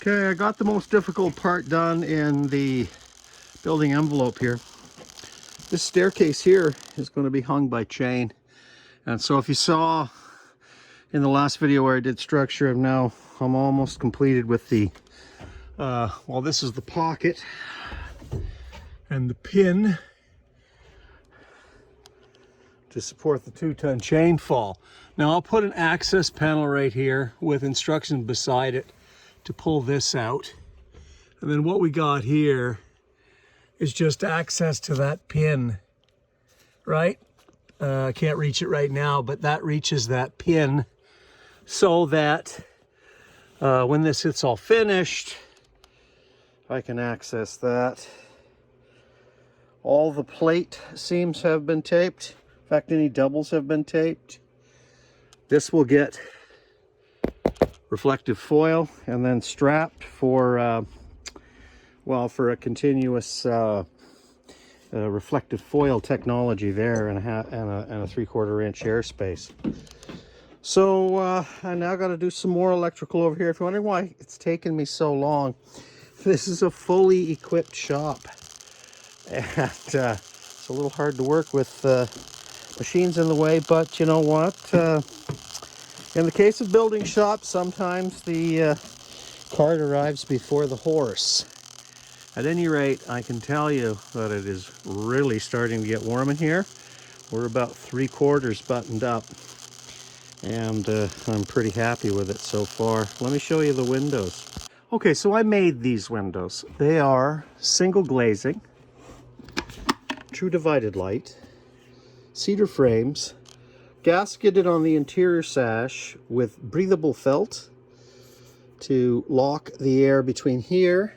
Okay, I got the most difficult part done in the building envelope here. This staircase here is going to be hung by chain. And so if you saw in the last video where I did structure, I'm almost completed with the, well, this is the pocket and the pin to support the 2-ton chain fall. Now I'll put an access panel right here with instructions beside it to pull this out. And then what we got here is just access to that pin, right? I can't reach it right now, but that reaches that pin so that when this is all finished, I can access that. All the plate seams have been taped. In fact, any doubles have been taped. This will get reflective foil and then strapped for, well, for a continuous reflective foil technology there and a 3/4 inch airspace. So I now got to do some more electrical over here. If you're wondering why it's taken me so long, this is a fully equipped shop. And it's a little hard to work with machines in the way, but you know what? In the case of building shops, sometimes the cart arrives before the horse. At any rate, I can tell you that it is really starting to get warm in here. We're about 3/4 buttoned up, and I'm pretty happy with it so far. Let me show you the windows. Okay, so I made these windows. They are single glazing, true divided light, cedar frames, gasketed on the interior sash with breathable felt to lock the air between here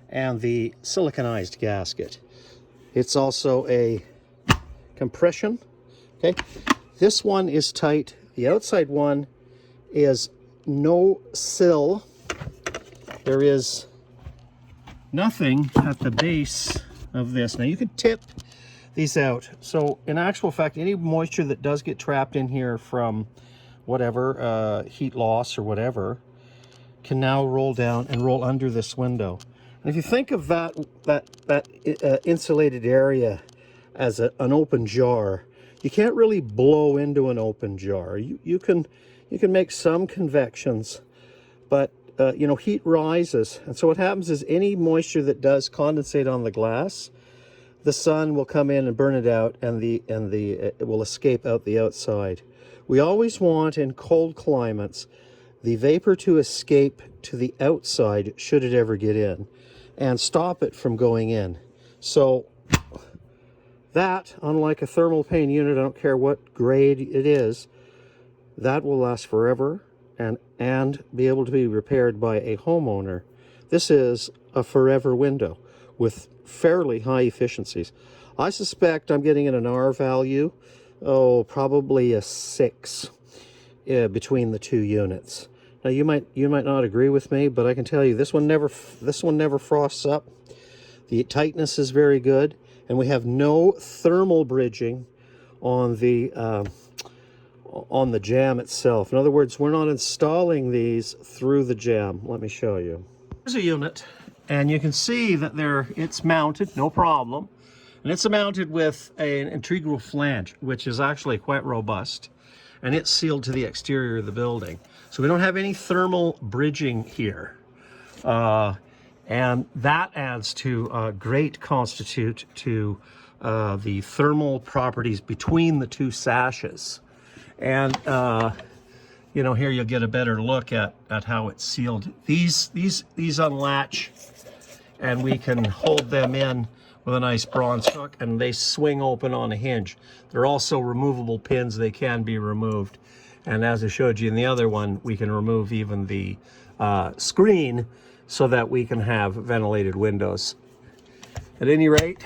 and the siliconized gasket. It's also a compression. Okay, this one is tight. The outside one is no sill. There is nothing at the base of this. Now you can tip these out. So in actual fact, any moisture that does get trapped in here from whatever, heat loss or whatever, can now roll down and roll under this window. And if you think of that insulated area as an open jar, you can't really blow into an open jar. You can make some convections, but you know, heat rises, and so what happens is any moisture that does condensate on the glass, the sun will come in and burn it out, and it will escape out the outside. We always want in cold climates the vapor to escape to the outside should it ever get in, and stop it from going in. So that, unlike a thermal pane unit, I don't care what grade it is, that will last forever and be able to be repaired by a homeowner. This is a forever window with fairly high efficiencies. I suspect I'm getting an R value, probably a 6 between the two units. Now you might not agree with me, but I can tell you this one never frosts up. The tightness is very good, and we have no thermal bridging on the jamb itself. In other words, we're not installing these through the jamb. Let me show you. Here's a unit, and you can see that it's mounted, no problem. And it's mounted with an integral flange, which is actually quite robust, and it's sealed to the exterior of the building. So we don't have any thermal bridging here. And that adds to great constitute to the thermal properties between the two sashes. And you know, here you'll get a better look at how it's sealed. These unlatch, and we can hold them in with a nice bronze hook, and they swing open on a hinge. They're also removable pins. They can be removed. And as I showed you in the other one, we can remove even the screen so that we can have ventilated windows. At any rate,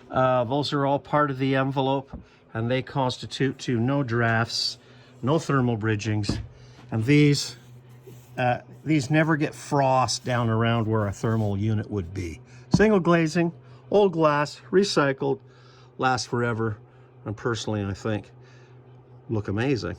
those are all part of the envelope, and they constitute to no drafts, no thermal bridgings, and these never get frost down around where a thermal unit would be. Single glazing, old glass, recycled, lasts forever, and personally I think look amazing.